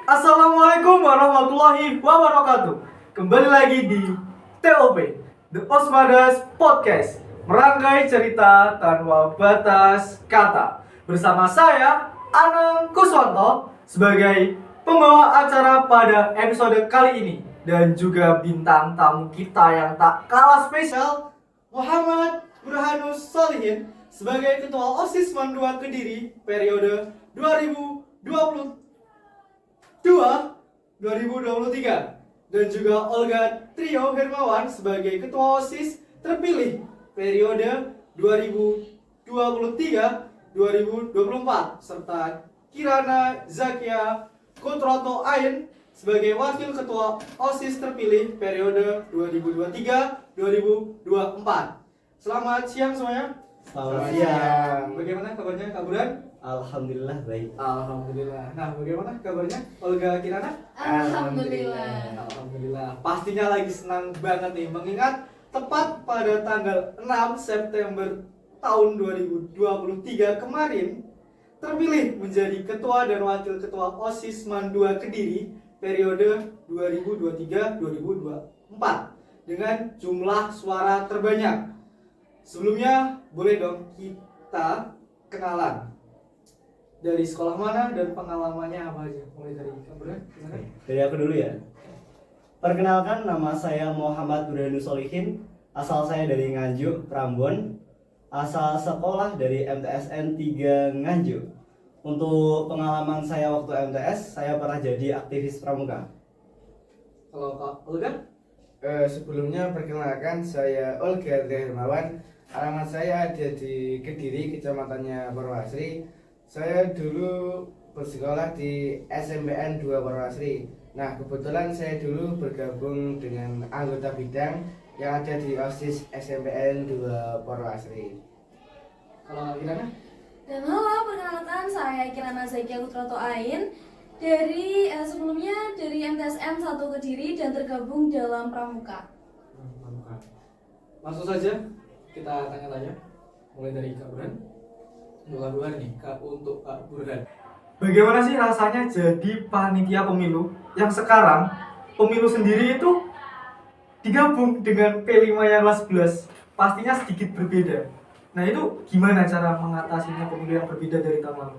Assalamualaikum warahmatullahi wabarakatuh. Kembali lagi di TOP, The Osmadas Podcast, merangkai cerita tanpa batas kata. Bersama saya, Anang Kuswanto, sebagai pembawa acara pada episode kali ini. Dan juga bintang tamu kita yang tak kalah spesial, Muhammad Burhanus Solihin, sebagai Ketua OSIS MAN 2 Kediri periode 2023, dan juga Olga Trio Hermawan sebagai Ketua OSIS terpilih periode 2023-2024, serta Kirana Zakia Kutroto Ain sebagai Wakil Ketua OSIS terpilih periode 2023-2024. Selamat siang semuanya. Selamat siang. Bagaimana kabarnya Kak Buran? Alhamdulillah baik. Alhamdulillah. Nah, bagaimana kabarnya Olga Kirana? Alhamdulillah. Pastinya lagi senang banget nih mengingat tepat pada tanggal 6 September tahun 2023 kemarin terpilih menjadi Ketua dan Wakil Ketua OSIS MAN 2 Kediri periode 2023-2024 dengan jumlah suara terbanyak. Sebelumnya boleh dong kita kenalan. Dari sekolah mana dan pengalamannya apa aja? Mulai dari kamu, gimana? Dari aku dulu ya. Perkenalkan, nama saya Muhammad Burhanus Solihin. Asal saya dari Nganjuk, Prambon. Asal sekolah dari MTSN 3 Nganjuk. Untuk pengalaman saya waktu MTS, saya pernah jadi aktivis pramuka. Kalau Kak Olga? Sebelumnya perkenalkan, saya Olga Hermawan. Alamat saya ada di Kediri, kecamatannya Purwasri. Saya dulu bersekolah di SMPN 2 Purwasri. Nah, kebetulan saya dulu bergabung dengan anggota bidang yang ada di OSIS SMPN 2 Purwasri. Kalau Kirana? Dan halo, perkenalkan saya Kirana Zakia Kutroto Ain dari sebelumnya dari MTSN 1 Kediri dan tergabung dalam Pramuka. Langsung saja kita tanya-tanya. Mulai dari Kak Burhan. Untuk Kak Burhan nih, untuk Kak Burhan. Bagaimana sih rasanya jadi panitia pemilu yang sekarang pemilu sendiri itu digabung dengan P5 yang kelas 11? Pastinya sedikit berbeda. Nah, itu gimana cara mengatasinya pemilu yang berbeda dari tahun lalu?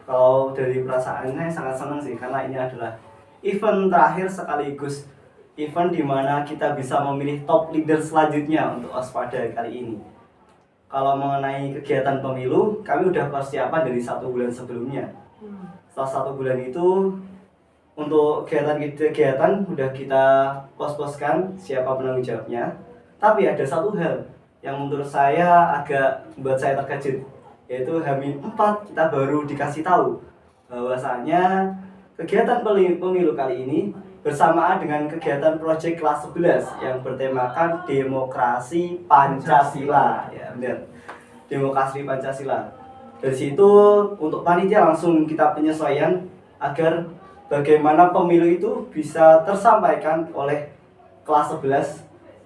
Kalau dari perasaannya sangat senang sih, karena ini adalah event terakhir sekaligus event di mana kita bisa memilih top leader selanjutnya untuk Ospada kali ini. Kalau mengenai kegiatan pemilu, kami udah persiapan dari 1 bulan sebelumnya. Setelah 1 bulan itu, untuk kegiatan udah kita pos-poskan siapa penanggung jawabnya. Tapi ada satu hal yang menurut saya agak membuat saya terkejut, yaitu H-4 kita baru dikasih tahu bahwasanya kegiatan pemilu kali ini bersamaan dengan kegiatan proyek kelas 11 yang bertemakan demokrasi Pancasila. Ya, benar. Demokrasi Pancasila. Dari situ untuk panitia langsung kita penyesuaian agar bagaimana pemilu itu bisa tersampaikan oleh kelas 11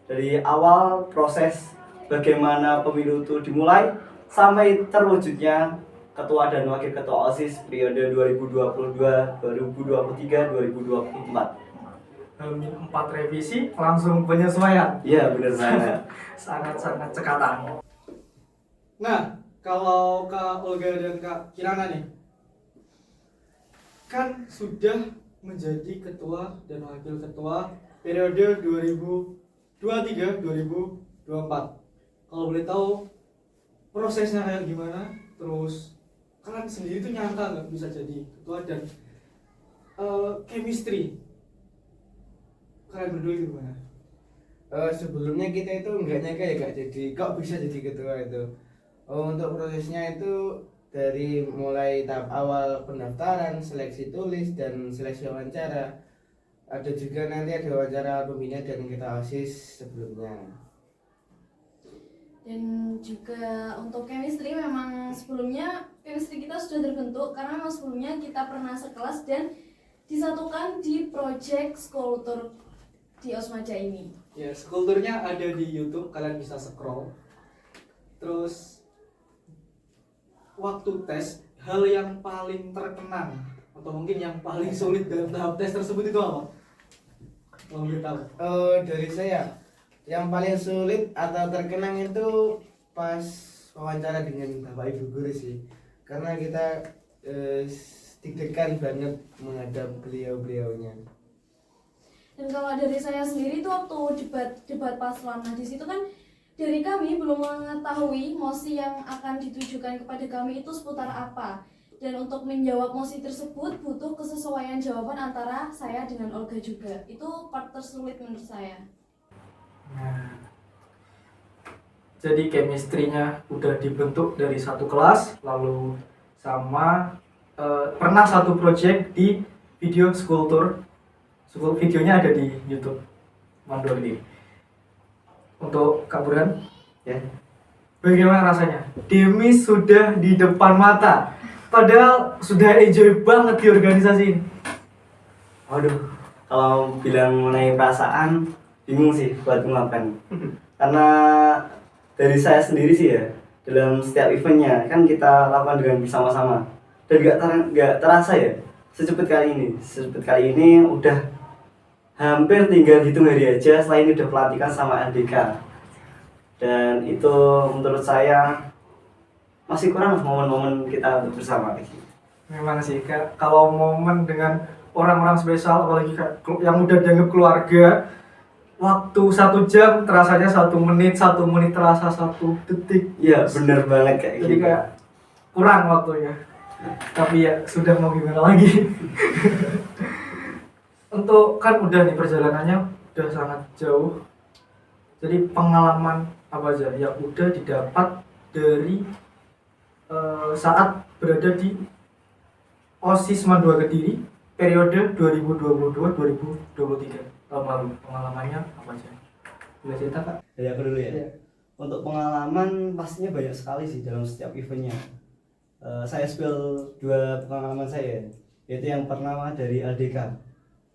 dari awal proses bagaimana pemilu itu dimulai sampai terwujudnya Ketua dan Wakil Ketua OSIS periode 2022, 2023, 2024. H-4 revisi langsung penyesuaian. Iya, benar banget. Sangat-sangat cekatan. Nah, kalau Kak Olga dan Kak Kirana nih, kan sudah menjadi ketua dan wakil ketua periode 2023-2024. Kalau boleh tahu prosesnya kayak gimana? Terus kalian sendiri tuh nyangka nggak bisa jadi ketua, dan chemistry kalian berdua itu gimana? Sebelumnya kita itu nggak nyangka ya Kak, jadi kok bisa jadi ketua itu. Untuk prosesnya itu dari mulai tahap awal pendaftaran, seleksi tulis, dan seleksi wawancara. Ada juga nanti ada wawancara pembina dan kita OSIS sebelumnya. Dan juga untuk chemistry, memang sebelumnya chemistry kita sudah terbentuk karena memang sebelumnya kita pernah sekelas dan disatukan di project skulptur di Osmaja ini. Ya, skulpturnya ada di YouTube, kalian bisa scroll. Terus waktu tes, hal yang paling terkenang atau mungkin yang paling sulit dalam tahap tes tersebut itu apa? Kalau boleh tahu. Dari saya yang paling sulit atau terkenang itu pas wawancara dengan Bapak Ibu guru sih, karena kita deg-degan banget menghadap beliau-beliaunya. Dan kalau dari saya sendiri itu waktu debat paslon, nah di situ kan dari kami belum mengetahui mosi yang akan ditujukan kepada kami itu seputar apa. Dan untuk menjawab mosi tersebut butuh kesesuaian jawaban antara saya dengan Olga juga. Itu part tersulit menurut saya. Nah, jadi chemistry-nya udah dibentuk dari satu kelas, lalu sama pernah satu project di video school tour. Videonya ada di YouTube Mandor ini. Untuk Kak Burhan, Ya. bagaimana rasanya? Demis sudah di depan mata, padahal sudah enjoy banget di organisasi ini. Waduh, kalau bilang mengenai perasaan, bingung sih buat mengungkapkan. Karena dari saya sendiri sih ya, dalam setiap eventnya kan kita lakukan dengan bersama-sama. Dan nggak terasa ya, secepat kali ini udah hampir tinggal hitung hari aja setelah ini udah pelantikan sama LDK. Dan itu menurut saya masih kurang momen-momen kita untuk bersama lagi. Memang sih, Kak, kalau momen dengan orang-orang spesial, apalagi yang udah dianggap keluarga, waktu 1 jam terasanya 1 menit, 1 menit terasa 1 detik. Iya, bener banget kayak Jadi gitu. kayak kurang waktunya. Tapi ya sudah, mau gimana lagi. Untuk kan udah nih perjalanannya udah sangat jauh. Jadi pengalaman apa aja yang udah didapat dari saat berada di OSIS MAN 2 Kediri periode 2022-2023 tahun lalu. Pengalamannya apa aja? Boleh cerita, Kak? Dari aku dulu ya. Iya. Untuk pengalaman pastinya banyak sekali sih dalam setiap eventnya. Saya spill 2 pengalaman saya, yaitu yang pertama dari LDK.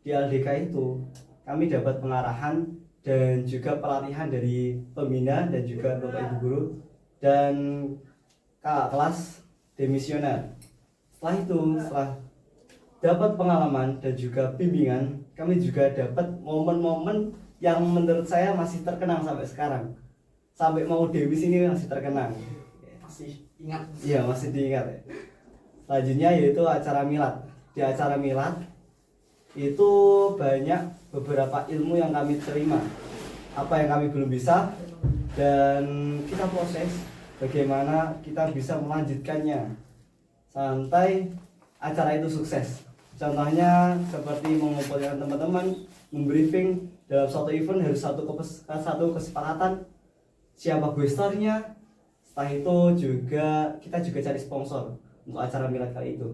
Di LDK itu kami dapat pengarahan dan juga pelatihan dari pembina dan juga Bapak Ibu guru dan kakak kelas demisioner. Setelah dapat pengalaman dan juga bimbingan, kami juga dapat momen-momen yang menurut saya masih terkenang sampai sekarang. Sampai mau demis ini masih terkenang. Masih ingat? Iya, masih diingat ya. Selanjutnya yaitu acara milad. Di acara milad itu banyak beberapa ilmu yang kami terima, apa yang kami belum bisa, dan kita proses bagaimana kita bisa melanjutkannya sampai acara itu sukses. Contohnya seperti mengumpulkan teman-teman, membriefing dalam suatu event harus satu kesepakatan siapa gestornya. Setelah itu kita juga cari sponsor untuk acara milad kali itu,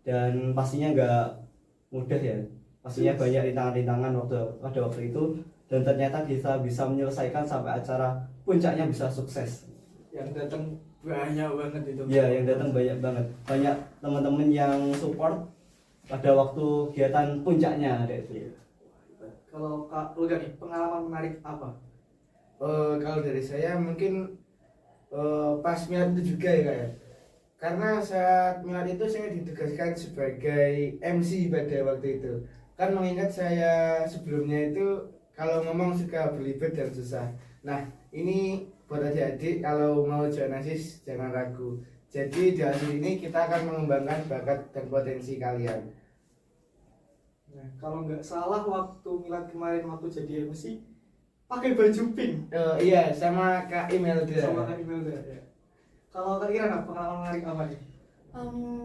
dan pastinya nggak mudah ya, pastinya banyak rintangan-rintangan pada waktu itu, dan ternyata kita bisa menyelesaikan sampai acara puncaknya bisa sukses. Yang datang banyak banget itu. Ya, yang datang banyak banget, banyak teman-teman yang support pada waktu kegiatan puncaknya ada itu. Kalau Kak Olga nih, pengalaman menarik apa? Kalau dari saya mungkin pas milad itu juga ya, Kak ya. Karena saat milad itu saya ditugaskan sebagai MC pada waktu itu. Kan mengingat saya sebelumnya itu kalau ngomong suka belibet dan susah. Nah, ini buat adik-adik kalau mau join OSIS jangan ragu. Jadi di OSIS ini kita akan mengembangkan bakat dan potensi kalian. Nah, kalau nggak salah waktu milad kemarin waktu jadi MC pakai baju pink Iya, sama Kak Imelda. sama Kak Imelda ya. Kalau Kak Ira, pengalaman menarik apa nih?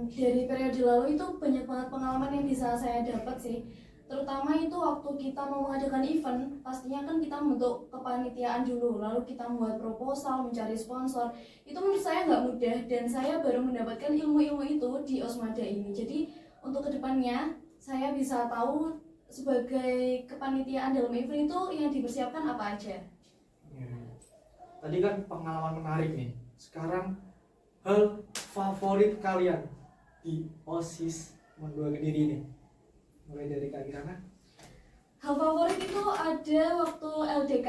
Dari periode lalu itu banyak banget pengalaman yang bisa saya dapat sih. Terutama itu waktu kita mau mengadakan event, pastinya kan kita membentuk kepanitiaan dulu, lalu kita membuat proposal, mencari sponsor. Itu menurut saya nggak mudah, dan saya baru mendapatkan ilmu-ilmu itu di Osmada ini. Jadi untuk kedepannya saya bisa tahu sebagai kepanitiaan dalam event itu yang dipersiapkan apa aja. Ya. Tadi kan pengalaman menarik nih. Sekarang hal favorit kalian di OSIS MAN 2 Kediri ini. Mulai dari Kak Irana. Hal favorit itu ada waktu LDK.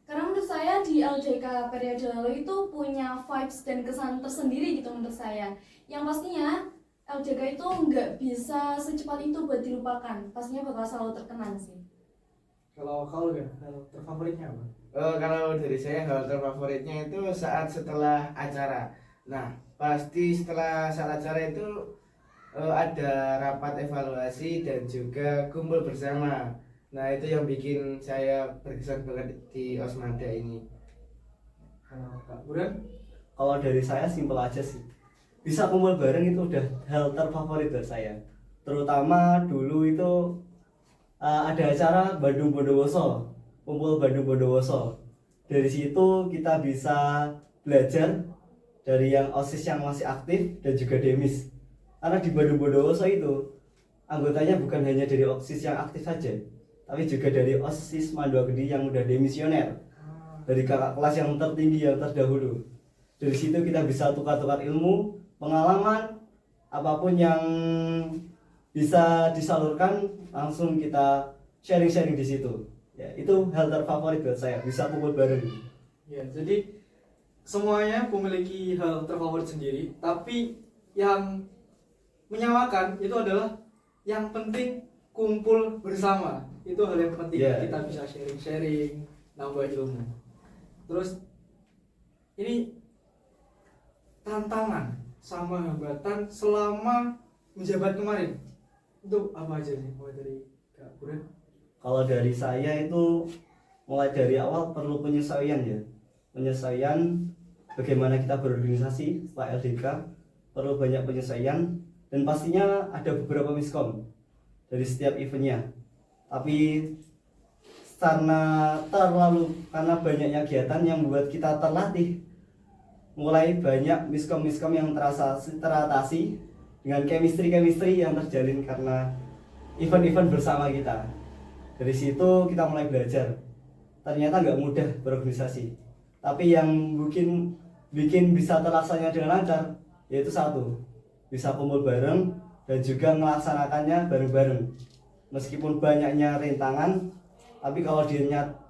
Karena menurut saya di LDK periode lalu itu punya vibes dan kesan tersendiri gitu menurut saya. Yang pastinya LDK itu nggak bisa secepat itu buat dilupakan, pastinya bakal selalu terkenang sih. Kalau kau kan, hal terfavoritnya apa? Kalau dari saya hal terfavoritnya itu saat setelah acara. Nah, pasti setelah saat acara itu ada rapat evaluasi dan juga kumpul bersama. Nah, itu yang bikin saya berkesan banget di Osmada ini. Kalau Kak Buran? Kalau dari saya simpel aja sih. Bisa kumpul bareng itu udah hal terfavorit buat saya. Terutama dulu itu ada acara Bandung Bondowoso, kumpul Bandung Bondowoso. Dari situ kita bisa belajar dari yang OSIS yang masih aktif dan juga Demis. Karena di Bandung Bondowoso itu anggotanya bukan hanya dari OSIS yang aktif saja, tapi juga dari OSIS Mandua Gede yang udah demisioner, dari kakak kelas yang tertinggi yang terdahulu. Dari situ kita bisa tukar-tukar ilmu, pengalaman, apapun yang bisa disalurkan langsung kita sharing-sharing di situ. Ya, itu hal terfavorit buat saya, bisa kumpul bareng. Ya, jadi semuanya memiliki hal terfavorit sendiri, tapi yang menyamakan itu adalah yang penting kumpul bersama. Itu hal yang penting, Yeah. kita bisa sharing-sharing, nambah ilmu. Terus ini tantangan sama hambatan selama menjabat kemarin. Itu apa aja sih? Mulai dari Kak Buran. Kalau dari saya itu mulai dari awal perlu penyesuaian ya. Penyesuaian bagaimana kita berorganisasi setelah LDK, perlu banyak penyesuaian dan pastinya ada beberapa miskom dari setiap eventnya. Tapi karena banyaknya kegiatan yang membuat kita terlatih, mulai banyak miskom-miskom yang teratasi dengan chemistry yang terjalin karena event-event bersama kita. Dari situ kita mulai belajar. Ternyata nggak mudah berorganisasi. Tapi yang bikin bisa terlaksana dengan lancar yaitu satu, bisa kumpul bareng dan juga melaksanakannya bareng-bareng. Meskipun banyaknya rintangan, tapi kalau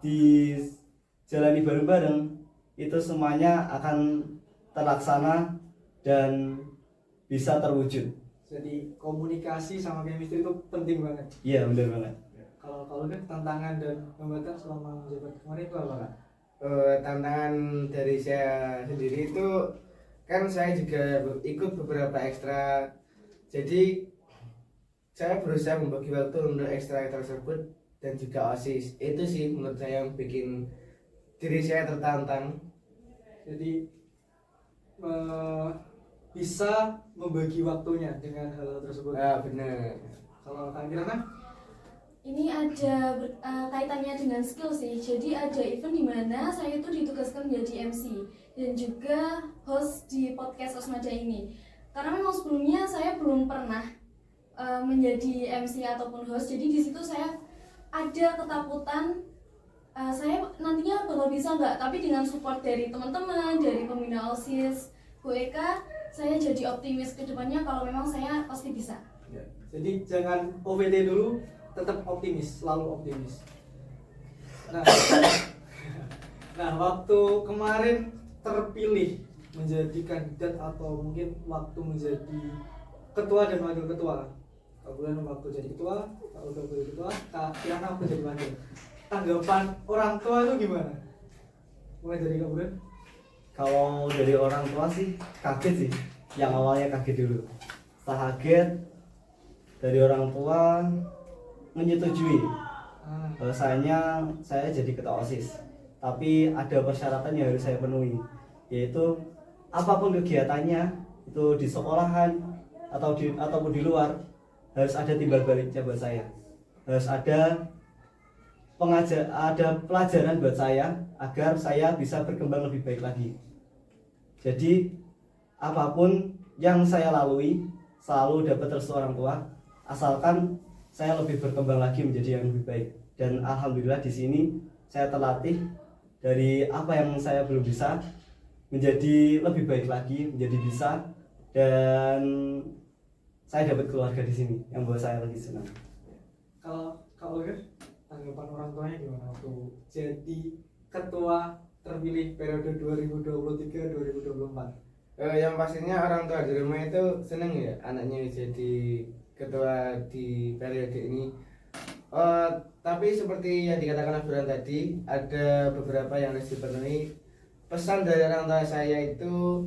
dijalani bareng-bareng, itu semuanya akan terlaksana dan bisa terwujud. Jadi komunikasi sama chemistry itu penting banget. Iya, benar banget. Kalau kan tantangan dan hambatan selama menjabat kemarin itu apa Kak? Tantangan dari saya sendiri itu kan saya juga ikut beberapa ekstra, jadi saya berusaha membagi waktu untuk ekstra tersebut dan juga OSIS. Itu sih menurut saya yang bikin diri saya tertantang. Jadi bisa membagi waktunya dengan hal tersebut. Benar. Kalau Kak Kirana? Ini ada kaitannya dengan skill sih. Jadi ada event di mana saya itu ditugaskan menjadi MC dan juga host di podcast Osmada ini. Karena memang sebelumnya saya belum pernah menjadi MC ataupun host. Jadi di situ saya ada ketakutan saya nantinya bakal bisa nggak. Tapi dengan support dari teman-teman, dari pembina OSIS, Bu Eka, saya jadi optimis ke depannya kalau memang saya pasti bisa. Ya. Jadi jangan OVT dulu, tetap optimis, selalu optimis. Nah, waktu kemarin terpilih menjadi kandidat atau mungkin waktu menjadi ketua dan wakil ketua. Kak Bulan waktu jadi ketua, Kak Uda jadi ketua, Kak Kirana waktu jadi wakil. Tanggapan orang tua itu gimana? Mulai dari Kak Bulan. Kalau dari orang tua sih kaget sih. Yang awalnya kaget dulu. Setelah kaget, dari orang tua menyetujui bahwasanya saya jadi ketua OSIS. Tapi ada persyaratan yang harus saya penuhi, yaitu apapun kegiatannya, itu di sekolahan ataupun di luar, harus ada timbal baliknya buat saya. Harus ada pelajaran buat saya agar saya bisa berkembang lebih baik lagi. Jadi apapun yang saya lalui selalu dapat restu orang tua, asalkan saya lebih berkembang lagi menjadi yang lebih baik. Dan alhamdulillah di sini saya terlatih dari apa yang saya belum bisa menjadi lebih baik lagi, menjadi bisa, dan saya dapat keluarga di sini yang buat saya lagi senang. Kalau Olga, tanggapan orang tuanya gimana waktu jadi ketua terpilih periode 2023-2024? Yang pastinya orang tua di rumah itu seneng ya anaknya jadi ketua di periode ini. Tapi seperti yang dikatakan Mas Burhan tadi, ada beberapa yang harus dipenuhi. Pesan dari orang tua saya itu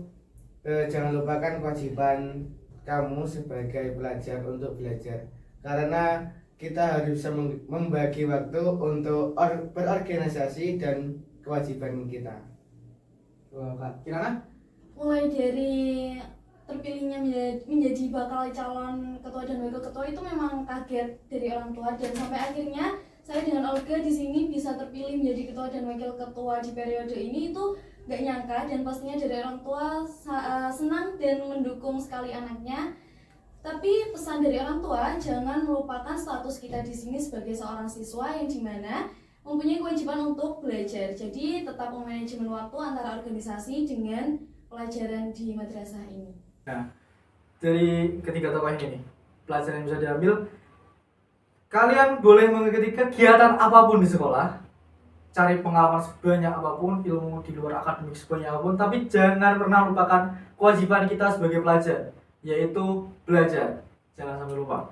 jangan lupakan kewajiban kamu sebagai pelajar untuk belajar, karena kita harus bisa membagi waktu untuk berorganisasi dan kewajiban kita. Wah, Kak Kirana? Mulai dari terpilihnya menjadi bakal calon ketua dan wakil ketua itu memang kaget dari orang tua, dan sampai akhirnya saya dengan Olga di sini bisa terpilih menjadi ketua dan wakil ketua di periode ini itu gak nyangka, dan pastinya dari orang tua senang dan mendukung sekali anaknya. Tapi pesan dari orang tua, jangan melupakan status kita di sini sebagai seorang siswa yang dimana mempunyai kewajiban untuk belajar. Jadi tetap memanajemen waktu antara organisasi dengan pelajaran di madrasah ini. Nah, dari ketiga tokoh ini nih, pelajaran yang bisa diambil, kalian boleh mengikuti kegiatan apapun di sekolah, cari pengalaman sebanyak apapun, ilmu di luar akademik sebanyak apapun, tapi jangan pernah lupakan kewajiban kita sebagai pelajar, yaitu belajar. Jangan sampai lupa.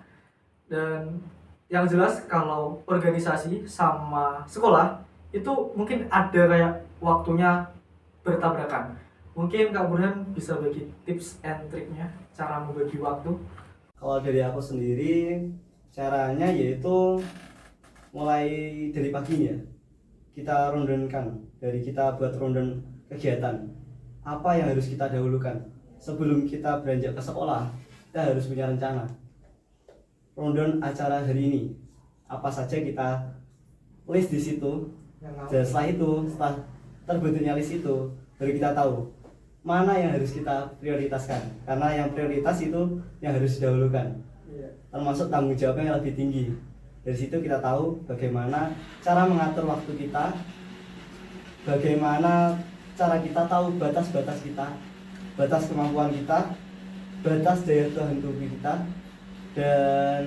Dan yang jelas kalau organisasi sama sekolah itu mungkin ada kayak waktunya bertabrakan. Mungkin Kak Burhan bisa bagi tips and triknya cara membagi waktu. Kalau dari aku sendiri, caranya yaitu mulai dari paginya kita rondenkan, dari kita buat ronden kegiatan apa yang harus kita dahulukan sebelum kita beranjak ke sekolah. Kita harus punya rencana ronde acara hari ini, apa saja kita list di situ, dan setelah terbentuknya list itu baru kita tahu mana yang harus kita prioritaskan, karena yang prioritas itu yang harus didahulukan, termasuk tanggung jawabnya yang lebih tinggi. Dari situ kita tahu bagaimana cara mengatur waktu kita, bagaimana cara kita tahu batas-batas kita, batas kemampuan kita, batas daya tahan tubuh kita, dan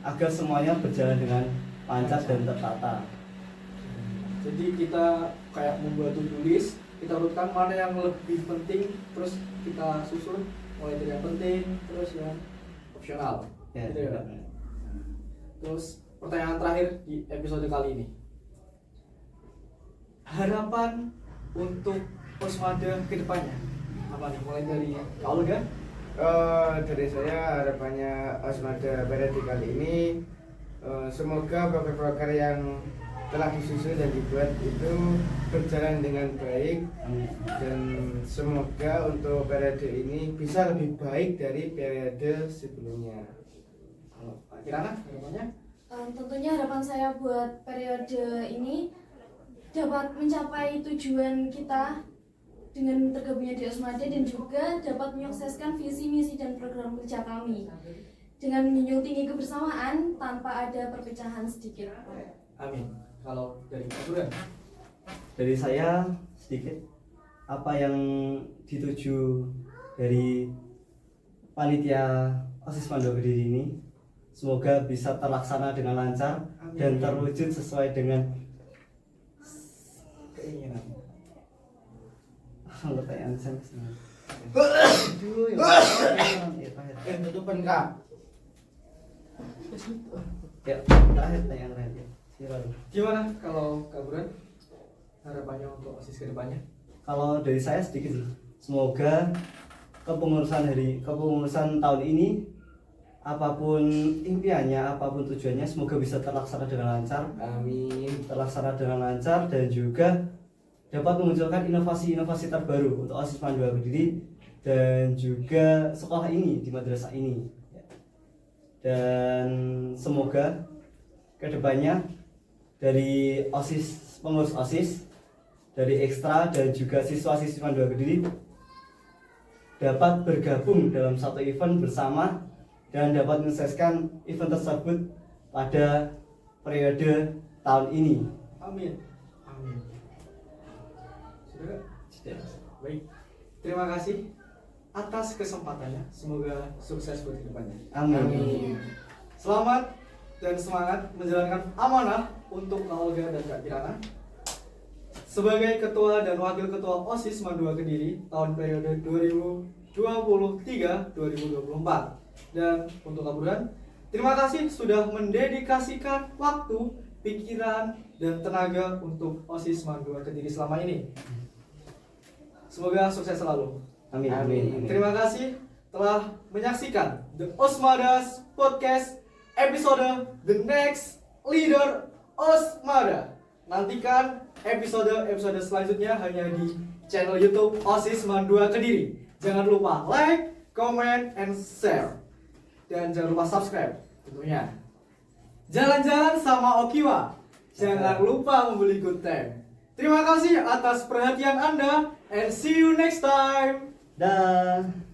agar semuanya berjalan dengan lancar dan tertata. Jadi kita kayak membuat to-do list, kita urutkan mana yang lebih penting, terus kita susun mulai dari yang penting, terus yang opsional. Ya, Gitu ya. Terus pertanyaan terakhir di episode kali ini, harapan untuk Osmada ke depannya apa nih? Mulai dari Kak Olga. Dari saya harapannya Osmada periode kali ini semoga proker-proker yang telah disusun dan dibuat itu berjalan dengan baik, dan semoga untuk periode ini bisa lebih baik dari periode sebelumnya. Kalau Kak Kirana harapannya? Tentunya harapan saya buat periode ini dapat mencapai tujuan kita dengan tergabungnya di Osmada, dan juga dapat menyukseskan visi, misi, dan program kerja kami dengan menjunjung tinggi kebersamaan tanpa ada perpecahan sedikit. Amin. Kalau dari Kak Burhan? Dari saya sedikit apa yang dituju dari panitia OSIS Pondok Gede ini semoga bisa terlaksana dengan lancar. Amin. Dan terwujud sesuai dengan Keinginan. pertanyaan saya. Tutupan Kak. Ya, terakhir pertanyaan terakhir. Silakan. Gimana kalau Kak Burhan harapannya untuk OSIS ke depannya? Kalau dari saya sedikit sih. Semoga kepengurusan tahun ini apapun impiannya, apapun tujuannya, semoga bisa terlaksana dengan lancar. Amin. Terlaksana dengan lancar dan juga dapat memunculkan inovasi-inovasi terbaru untuk OSIS Panduan Berdiri dan juga sekolah ini di madrasah ini. Dan semoga kedepannya dari OSIS, pengurus OSIS, dari ekstra dan juga siswa-siswi Panduan Berdiri dapat bergabung dalam satu event bersama dan dapat menyukseskan event tersebut pada periode tahun ini. Amin. Amin. Sudah? Sudah. Baik. Terima kasih atas kesempatannya. Semoga sukses buat kedepannya. Amin. Selamat dan semangat menjalankan amanah untuk Kak Olga dan Kak Kirana. sebagai Ketua dan Wakil Ketua OSIS MAN 2 Kediri tahun periode 2023-2024. Dan untuk Kaburan, terima kasih sudah mendedikasikan waktu, pikiran, dan tenaga untuk OSIS MAN 2 Kediri selama ini. Semoga sukses selalu. Amin, amin, amin. Terima kasih telah menyaksikan The Osmadas Podcast episode The Next Leader Osmada. Nantikan episode selanjutnya hanya di channel YouTube OSIS MAN 2 Kediri. Jangan lupa like, comment, and share. Dan jangan lupa subscribe tentunya. Jalan-jalan sama Okiwa. Jangan lupa membeli good time. Terima kasih atas perhatian Anda and see you next time. Dah.